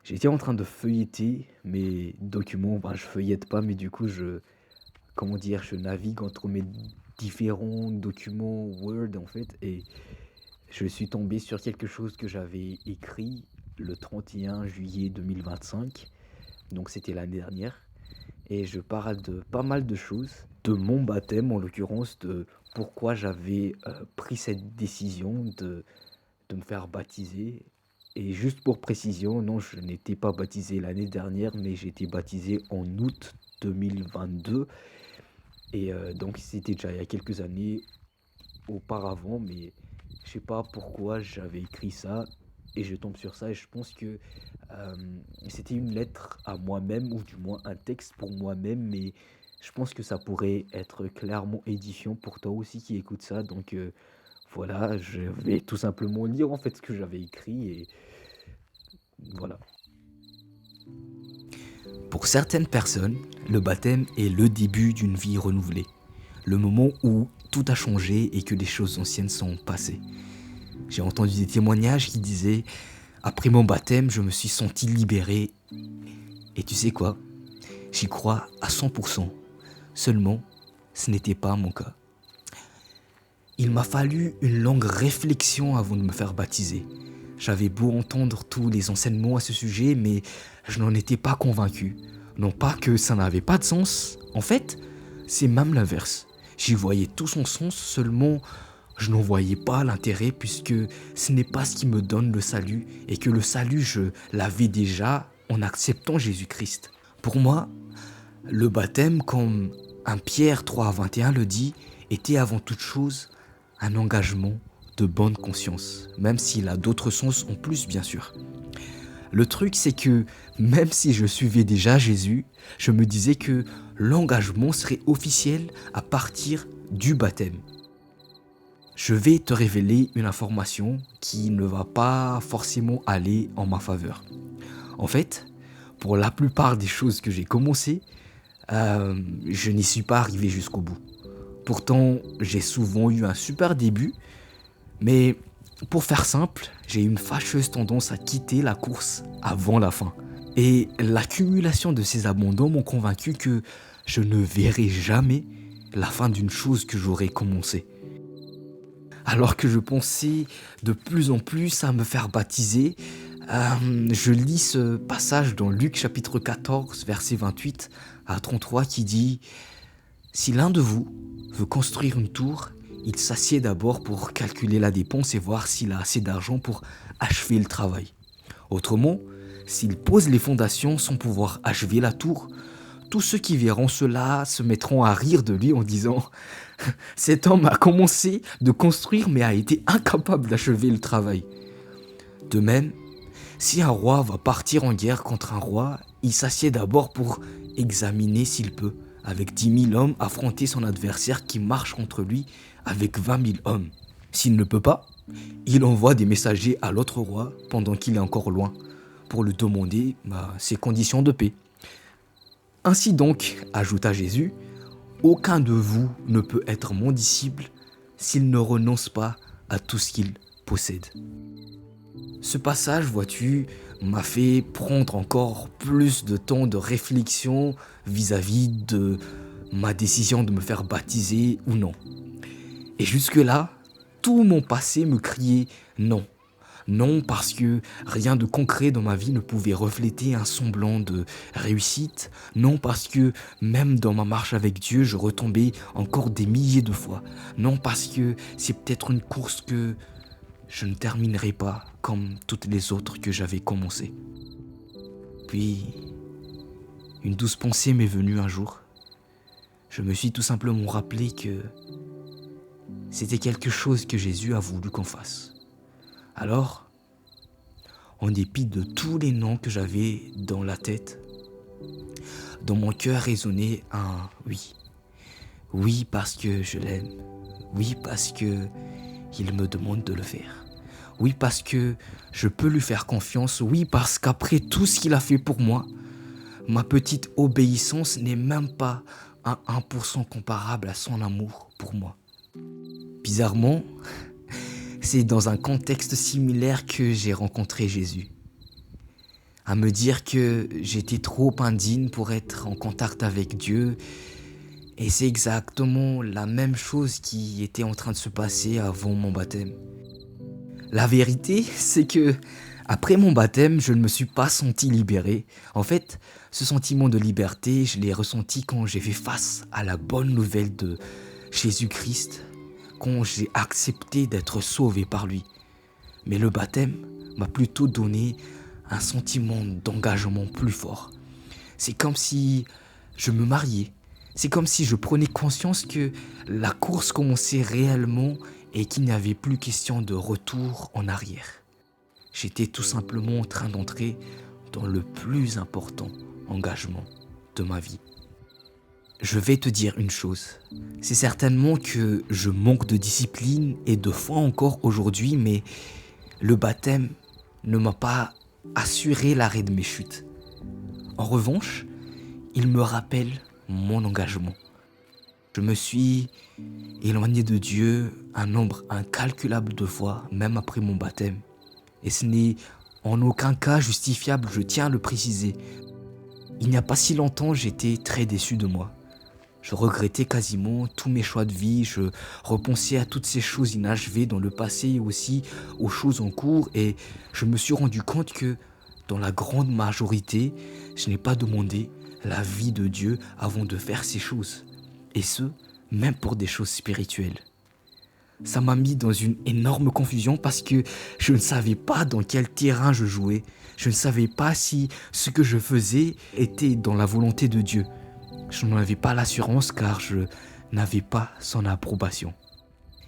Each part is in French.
J'étais en train de feuilleter mes documents, je feuillette pas, mais du coup, comment dire, je navigue entre mes différents documents Word en fait, et je suis tombé sur quelque chose que j'avais écrit le 31 juillet 2025, donc c'était l'année dernière, et je parle de pas mal de choses, de mon baptême en l'occurrence, de pourquoi j'avais pris cette décision de me faire baptiser. Et juste pour précision, non, je n'étais pas baptisé l'année dernière, mais j'ai été baptisé en août 2022. Et donc c'était déjà il y a quelques années auparavant, mais je sais pas pourquoi j'avais écrit ça. Et je tombe sur ça et je pense que euh, c'était une lettre à moi-même, ou du moins un texte pour moi-même, mais je pense que ça pourrait être clairement édifiant pour toi aussi qui écoute ça. Donc voilà, je vais tout simplement lire en fait ce que j'avais écrit et voilà. Pour certaines personnes, le baptême est le début d'une vie renouvelée, le moment où tout a changé et que les choses anciennes sont passées. J'ai entendu des témoignages qui disaient après mon baptême, je me suis senti libéré. Et tu sais quoi? J'y crois à 100%. Seulement, ce n'était pas mon cas. Il m'a fallu une longue réflexion avant de me faire baptiser. J'avais beau entendre tous les enseignements à ce sujet, mais je n'en étais pas convaincu. Non pas que ça n'avait pas de sens, en fait, c'est même l'inverse. J'y voyais tout son sens, seulement je n'en voyais pas l'intérêt puisque ce n'est pas ce qui me donne le salut et que le salut je l'avais déjà en acceptant Jésus-Christ. Pour moi, le baptême, comme 1 Pierre 3,21 le dit, était avant toute chose un engagement de bonne conscience, même s'il a d'autres sens en plus bien sûr. Le truc c'est que même si je suivais déjà Jésus, je me disais que l'engagement serait officiel à partir du baptême. Je vais te révéler une information qui ne va pas forcément aller en ma faveur. En fait, pour la plupart des choses que j'ai commencées, je n'y suis pas arrivé jusqu'au bout. Pourtant, j'ai souvent eu un super début, mais pour faire simple, j'ai une fâcheuse tendance à quitter la course avant la fin. Et l'accumulation de ces abandons m'ont convaincu que je ne verrai jamais la fin d'une chose que j'aurais commencée. Alors que je pensais de plus en plus à me faire baptiser, je lis ce passage dans Luc chapitre 14, verset 28 à 33 qui dit « Si l'un de vous veut construire une tour, il s'assied d'abord pour calculer la dépense et voir s'il a assez d'argent pour achever le travail. Autrement, s'il pose les fondations sans pouvoir achever la tour, tous ceux qui verront cela se mettront à rire de lui en disant « Cet homme a commencé de construire mais a été incapable d'achever le travail. » De même, si un roi va partir en guerre contre un roi, il s'assied d'abord pour examiner s'il peut, avec 10 000 hommes, affronter son adversaire qui marche contre lui avec 20 000 hommes. S'il ne peut pas, il envoie des messagers à l'autre roi pendant qu'il est encore loin, pour lui demander ses conditions de paix. Ainsi donc, ajouta Jésus, aucun de vous ne peut être mon disciple s'il ne renonce pas à tout ce qu'il possède. Ce passage, vois-tu, m'a fait prendre encore plus de temps de réflexion vis-à-vis de ma décision de me faire baptiser ou non. Et jusque-là, tout mon passé me criait non. Non, parce que rien de concret dans ma vie ne pouvait refléter un semblant de réussite. Non, parce que même dans ma marche avec Dieu, je retombais encore des milliers de fois. Non, parce que c'est peut-être une course que je ne terminerai pas comme toutes les autres que j'avais commencées. Puis, une douce pensée m'est venue un jour. Je me suis tout simplement rappelé que c'était quelque chose que Jésus a voulu qu'on fasse. Alors, en dépit de tous les noms que j'avais dans la tête, dans mon cœur résonnait un oui. Oui parce que je l'aime. Oui parce que il me demande de le faire. Oui parce que je peux lui faire confiance. Oui parce qu'après tout ce qu'il a fait pour moi, ma petite obéissance n'est même pas un 1% comparable à son amour pour moi. Bizarrement, c'est dans un contexte similaire que j'ai rencontré Jésus. à me dire que j'étais trop indigne pour être en contact avec Dieu. Et c'est exactement la même chose qui était en train de se passer avant mon baptême. La vérité, c'est que après mon baptême, je ne me suis pas senti libéré. En fait, ce sentiment de liberté, je l'ai ressenti quand j'ai fait face à la bonne nouvelle de Jésus-Christ, quand j'ai accepté d'être sauvé par lui. Mais le baptême m'a plutôt donné un sentiment d'engagement plus fort. C'est comme si je me mariais. C'est comme si je prenais conscience que la course commençait réellement et qu'il n'y avait plus question de retour en arrière. J'étais tout simplement en train d'entrer dans le plus important engagement de ma vie. Je vais te dire une chose, c'est certainement que je manque de discipline et de foi encore aujourd'hui, mais le baptême ne m'a pas assuré l'arrêt de mes chutes. En revanche, il me rappelle mon engagement. Je me suis éloigné de Dieu un nombre incalculable de fois, même après mon baptême. Et ce n'est en aucun cas justifiable, je tiens à le préciser. Il n'y a pas si longtemps, j'étais très déçu de moi. Je regrettais quasiment tous mes choix de vie, je repensais à toutes ces choses inachevées dans le passé et aussi aux choses en cours et je me suis rendu compte que dans la grande majorité, je n'ai pas demandé la vie de Dieu avant de faire ces choses. Et ce, même pour des choses spirituelles. Ça m'a mis dans une énorme confusion parce que je ne savais pas dans quel terrain je jouais. Je ne savais pas si ce que je faisais était dans la volonté de Dieu. Je n'en avais pas l'assurance car je n'avais pas son approbation.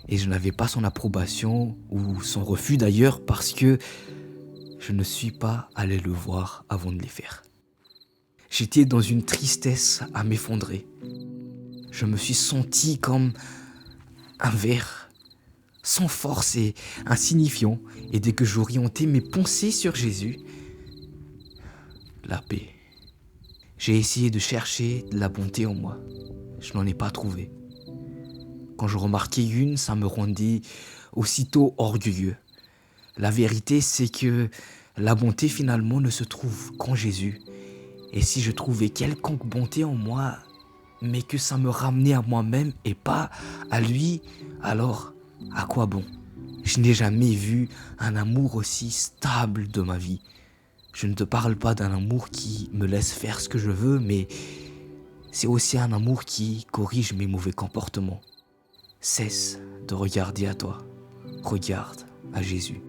Et je n'avais pas son approbation ou son refus d'ailleurs parce que je ne suis pas allé le voir avant de les faire. J'étais dans une tristesse à m'effondrer. Je me suis senti comme un ver, sans force et insignifiant. Et dès que j'orientais mes pensées sur Jésus, la paix. J'ai essayé de chercher de la bonté en moi. Je n'en ai pas trouvé. Quand je remarquais une, ça me rendait aussitôt orgueilleux. La vérité, c'est que la bonté finalement ne se trouve qu'en Jésus. Et si je trouvais quelconque bonté en moi, mais que ça me ramenait à moi-même et pas à lui, alors à quoi bon? Je n'ai jamais vu un amour aussi stable de ma vie. Je ne te parle pas d'un amour qui me laisse faire ce que je veux, mais c'est aussi un amour qui corrige mes mauvais comportements. Cesse de regarder à toi, regarde à Jésus.